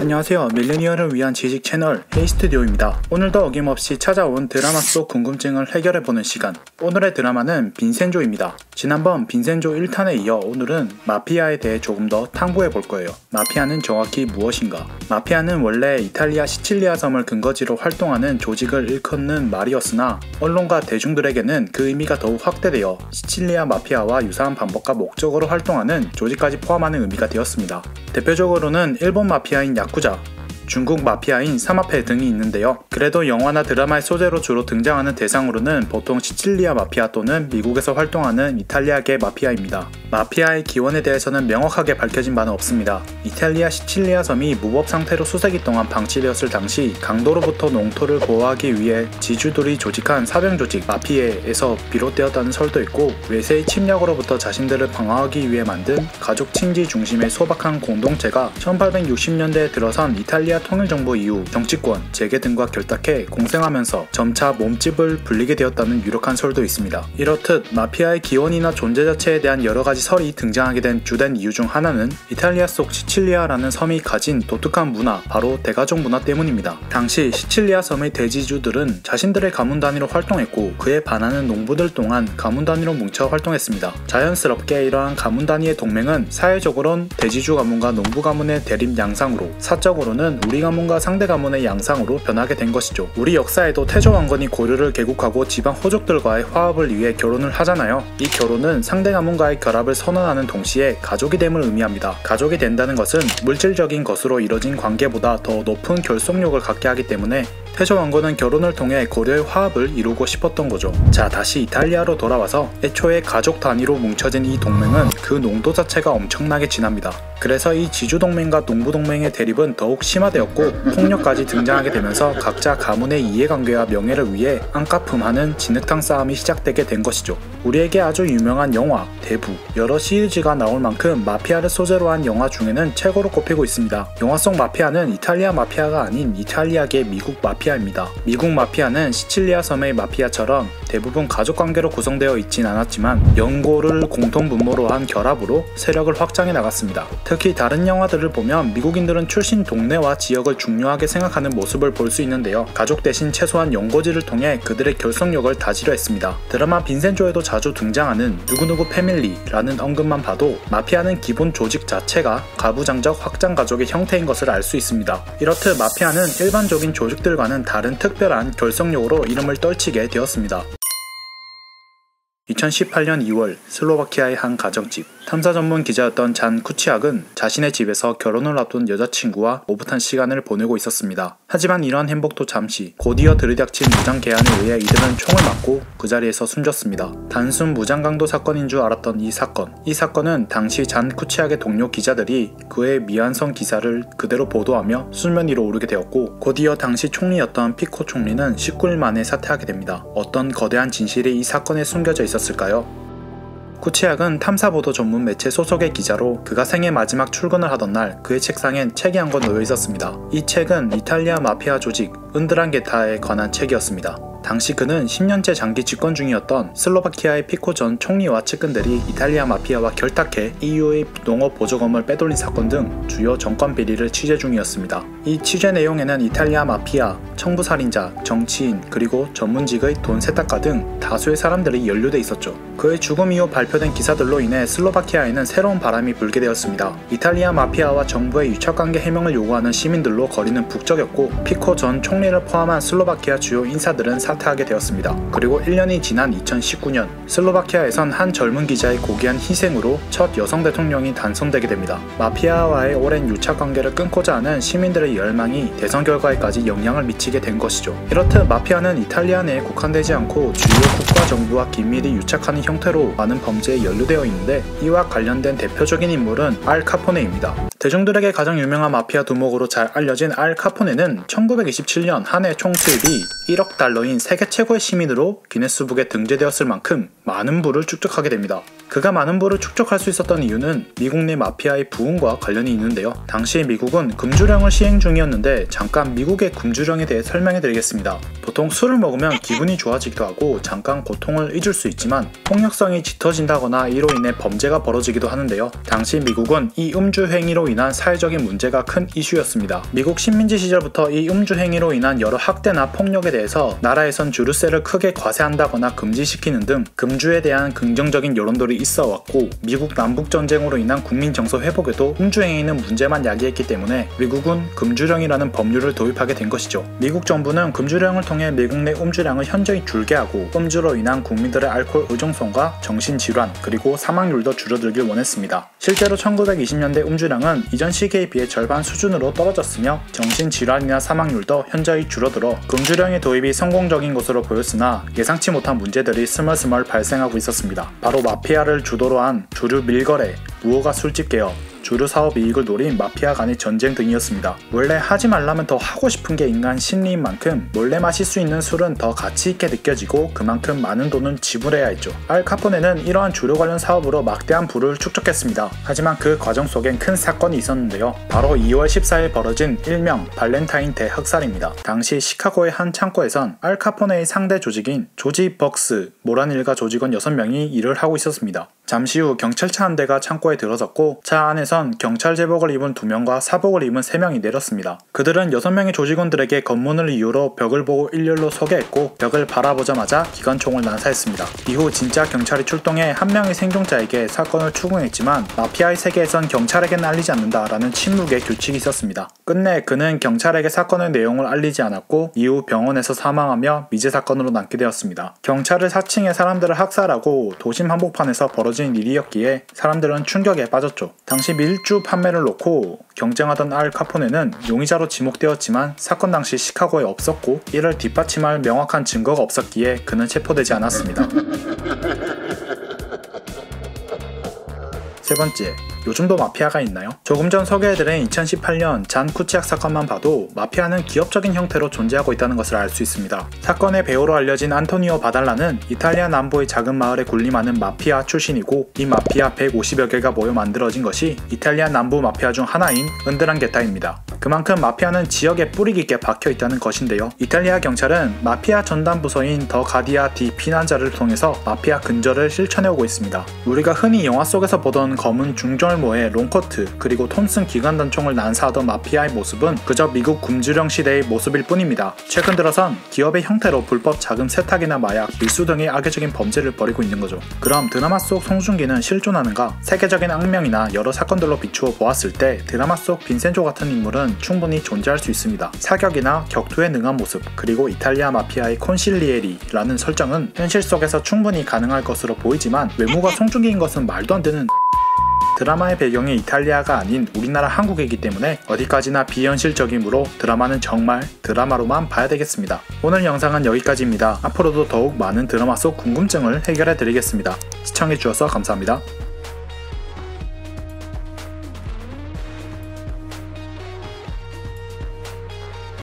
안녕하세요. 밀레니얼을 위한 지식 채널 헤이스튜디오입니다. 오늘도 어김없이 찾아온 드라마 속 궁금증을 해결해보는 시간. 오늘의 드라마는 빈센조입니다. 지난번 빈센조 1탄에 이어 오늘은 마피아에 대해 조금 더 탐구해볼 거예요. 마피아는 정확히 무엇인가? 마피아는 원래 이탈리아 시칠리아 섬을 근거지로 활동하는 조직을 일컫는 말이었으나 언론과 대중들에게는 그 의미가 더욱 확대되어 시칠리아 마피아와 유사한 방법과 목적으로 활동하는 조직까지 포함하는 의미가 되었습니다. 대표적으로는 일본 마피아인 야쿠자, 중국 마피아인 사마페 등이 있는데요. 그래도 영화나 드라마의 소재로 주로 등장하는 대상으로는 보통 시칠리아 마피아 또는 미국에서 활동하는 이탈리아계 마피아입니다. 마피아의 기원에 대해서는 명확하게 밝혀진 바는 없습니다. 이탈리아 시칠리아 섬이 무법 상태로 수세기 동안 방치되었을 당시 강도로부터 농토를 보호하기 위해 지주들이 조직한 사병조직 마피에에서 비롯되었다는 설도 있고, 외세의 침략으로부터 자신들을 방어하기 위해 만든 가족 친지 중심의 소박한 공동체가 1860년대에 들어선 이탈리아 통일정부 이후 정치권, 재계 등과 결탁해 공생하면서 점차 몸집을 불리게 되었다는 유력한 설도 있습니다. 이렇듯 마피아의 기원이나 존재 자체에 대한 여러가지 설이 등장하게 된 주된 이유 중 하나는 이탈리아 속 시칠리아라는 섬이 가진 독특한 문화, 바로 대가족 문화 때문입니다. 당시 시칠리아 섬의 대지주들은 자신들의 가문 단위로 활동했고, 그에 반하는 농부들 또한 가문 단위로 뭉쳐 활동했습니다. 자연스럽게 이러한 가문 단위의 동맹은 사회적으론 대지주 가문과 농부 가문의 대립 양상으로, 사적으로는 우리 가문과 상대 가문의 양상으로 변하게 된 것이죠. 우리 역사에도 태조 왕건이 고려를 개국하고 지방 호족들과의 화합을 위해 결혼을 하잖아요. 이 결혼은 상대 가문과의 결합을 선언하는 동시에 가족이 됨을 의미합니다. 가족이 된다는 것은 물질적인 것으로 이뤄진 관계보다 더 높은 결속력을 갖게 하기 때문에 태조 왕건은 결혼을 통해 고려의 화합을 이루고 싶었던 거죠. 자, 다시 이탈리아로 돌아와서 애초에 가족 단위로 뭉쳐진 이 동맹은 그 농도 자체가 엄청나게 진합니다. 그래서 이 지주동맹과 농부동맹의 대립은 더욱 심화되었고, 폭력까지 등장하게 되면서 각자 가문의 이해관계와 명예를 위해 안가품하는 진흙탕 싸움이 시작되게 된 것이죠. 우리에게 아주 유명한 영화, 대부, 여러 시리즈가 나올 만큼 마피아를 소재로 한 영화 중에는 최고로 꼽히고 있습니다. 영화 속 마피아는 이탈리아 마피아가 아닌 이탈리아계 미국 마피아입니다. 미국 마피아는 시칠리아 섬의 마피아처럼 대부분 가족관계로 구성되어 있진 않았지만 연고를 공통분모로 한 결합으로 세력을 확장해 나갔습니다. 특히 다른 영화들을 보면 미국인들은 출신 동네와 지역을 중요하게 생각하는 모습을 볼 수 있는데요. 가족 대신 최소한 연고지를 통해 그들의 결속력을 다지려 했습니다. 드라마 빈센조에도 자주 등장하는 누구누구 패밀리라는 언급만 봐도 마피아는 기본 조직 자체가 가부장적 확장 가족의 형태인 것을 알 수 있습니다. 이렇듯 마피아는 일반적인 조직들과는 다른 특별한 결속력으로 이름을 떨치게 되었습니다. 2018년 2월 슬로바키아의 한 가정집. 탐사 전문 기자였던 잔 쿠치악은 자신의 집에서 결혼을 앞둔 여자친구와 오붓한 시간을 보내고 있었습니다. 하지만 이러한 행복도 잠시, 곧이어 들이닥친 무장 개안에 의해 이들은 총을 맞고 그 자리에서 숨졌습니다. 단순 무장 강도 사건인 줄 알았던 이 사건은 당시 잔 쿠치악의 동료 기자들이 그의 미완성 기사를 그대로 보도하며 수면 위로 오르게 되었고, 곧이어 당시 총리였던 피코 총리는 19일 만에 사퇴하게 됩니다. 어떤 거대한 진실이 이 사건에 숨겨져 있었을까요? 쿠치악은 탐사보도 전문 매체 소속의 기자로 그가 생애 마지막 출근을 하던 날 그의 책상엔 책이 한 권 놓여 있었습니다. 이 책은 이탈리아 마피아 조직 은드랑게타에 관한 책이었습니다. 당시 그는 10년째 장기 집권 중이었던 슬로바키아의 피코 전 총리와 측근들이 이탈리아 마피아와 결탁해 EU의 농업 보조금을 빼돌린 사건 등 주요 정권 비리를 취재 중이었습니다. 이 취재 내용에는 이탈리아 마피아, 청부살인자, 정치인, 그리고 전문직의 돈 세탁가 등 다수의 사람들이 연루돼 있었죠. 그의 죽음 이후 발표된 기사들로 인해 슬로바키아에는 새로운 바람이 불게 되었습니다. 이탈리아 마피아와 정부의 유착관계 해명을 요구하는 시민들로 거리는 북적였고, 피코 전 총리를 포함한 슬로바키아 주요 인사들은 사퇴하게 되었습니다. 그리고 1년이 지난 2019년 슬로바키아에선 한 젊은 기자의 고귀한 희생으로 첫 여성 대통령이 당선되게 됩니다. 마피아와의 오랜 유착관계를 끊고자 하는 시민들의 열망이 대선 결과에까지 영향을 미치게 된 것이죠. 이렇듯 마피아는 이탈리아 내에 국한되지 않고 주요 국가 정부와 긴밀히 유착하는 형태로 많은 범죄에 연루되어 있는데, 이와 관련된 대표적인 인물은 알 카포네입니다. 대중들에게 가장 유명한 마피아 두목으로 잘 알려진 알 카포네는 1927년 한 해 총수입이 1억 달러인 세계 최고의 시민으로 기네스북에 등재되었을 만큼 많은 부를 축적하게 됩니다. 그가 많은 부를 축적할 수 있었던 이유는 미국 내 마피아의 부흥과 관련이 있는데요. 당시 미국은 금주령을 시행 중이었는데, 잠깐 미국의 금주령에 대해 설명해 드리겠습니다. 보통 술을 먹으면 기분이 좋아지기도 하고 잠깐 고통을 잊을 수 있지만 폭력성이 짙어진다거나 이로 인해 범죄가 벌어지기도 하는데요. 당시 미국은 이 음주 행위로 행위로 인한 사회적인 문제가 큰 이슈였습니다. 미국 식민지 시절부터 이 음주 행위로 인한 여러 학대나 폭력에 대해서 나라에선 주류세를 크게 과세한다거나 금지시키는 등 금주에 대한 긍정적인 여론들이 있어 왔고, 미국 남북전쟁으로 인한 국민 정서 회복에도 음주 행위는 문제만 야기했기 때문에 미국은 금주령이라는 법률을 도입하게 된 것이죠. 미국 정부는 금주령을 통해 미국 내 음주량을 현저히 줄게 하고 음주로 인한 국민들의 알코올 의존성과 정신질환 그리고 사망률도 줄어들길 원했습니다. 실제로 1920년대 음주량은 이전 시기에 비해 절반 수준으로 떨어졌으며 정신질환이나 사망률도 현저히 줄어들어 금주령의 도입이 성공적인 것으로 보였으나 예상치 못한 문제들이 스멀스멀 발생하고 있었습니다. 바로 마피아를 주도로 한 주류 밀거래, 무허가 술집 개업, 주류 사업 이익을 노린 마피아 간의 전쟁 등이었습니다. 원래 하지 말라면 더 하고 싶은 게 인간 심리인 만큼 몰래 마실 수 있는 술은 더 가치 있게 느껴지고 그만큼 많은 돈은 지불해야 했죠. 알 카포네는 이러한 주류 관련 사업으로 막대한 부를 축적했습니다. 하지만 그 과정 속엔 큰 사건이 있었는데요. 바로 2월 14일 벌어진 일명 발렌타인 대학살입니다. 당시 시카고의 한 창고에선 알 카포네의 상대 조직인 조지 벅스, 모란 일가 조직원 6명이 일을 하고 있었습니다. 잠시 후 경찰차 한 대가 창고에 들어섰고 차 안에선 경찰 제복을 입은 2명과 사복을 입은 3명이 내렸습니다. 그들은 6명의 조직원들에게 검문을 이유로 벽을 보고 일렬로 서게 했고 벽을 바라보자마자 기관총을 난사했습니다. 이후 진짜 경찰이 출동해 한 명의 생존자에게 사건을 추궁했지만 마피아의 세계에선 경찰에게는 알리지 않는다라는 침묵의 규칙이 있었습니다. 끝내 그는 경찰에게 사건의 내용을 알리지 않았고 이후 병원에서 사망하며 미제 사건으로 남게 되었습니다. 경찰을 사칭해 사람들을 학살하고 도심 한복판에서 벌어진 일이었기에 사람들은 충격에 빠졌죠. 당시 밀주 판매를 놓고 경쟁하던 알 카포네는 용의자로 지목되었지만 사건 당시 시카고에 없었고 이를 뒷받침할 명확한 증거가 없었기에 그는 체포되지 않았습니다. 세 번째, 요즘도 마피아가 있나요? 조금 전 소개해드린 2018년 잔 쿠치악 사건만 봐도 마피아는 기업적인 형태로 존재하고 있다는 것을 알 수 있습니다. 사건의 배우로 알려진 안토니오 바달라는 이탈리아 남부의 작은 마을에 군림하는 마피아 출신이고 이 마피아 150여 개가 모여 만들어진 것이 이탈리아 남부 마피아 중 하나인 은드랑게타입니다. 그만큼 마피아는 지역에 뿌리 깊게 박혀 있다는 것인데요. 이탈리아 경찰은 마피아 전담 부서인 더 가디아 디 피난자를 통해서 마피아 근절을 실천해오고 있습니다. 우리가 흔히 영화 속에서 보던 검은 중절모에 롱코트 그리고 톰슨 기관단총을 난사하던 마피아의 모습은 그저 미국 금주령 시대의 모습일 뿐입니다. 최근 들어선 기업의 형태로 불법 자금 세탁이나 마약, 밀수 등의 악의적인 범죄를 벌이고 있는 거죠. 그럼 드라마 속 송중기는 실존하는가? 세계적인 악명이나 여러 사건들로 비추어 보았을 때 드라마 속 빈센조 같은 인물은 충분히 존재할 수 있습니다. 사격이나 격투에 능한 모습, 그리고 이탈리아 마피아의 콘실리에리라는 설정은 현실 속에서 충분히 가능할 것으로 보이지만 외모가 송중기인 것은 말도 안 되는 드라마의 배경이 이탈리아가 아닌 우리나라 한국이기 때문에 어디까지나 비현실적이므로 드라마는 정말 드라마로만 봐야 되겠습니다. 오늘 영상은 여기까지입니다. 앞으로도 더욱 많은 드라마 속 궁금증을 해결해 드리겠습니다. 시청해주셔서 감사합니다.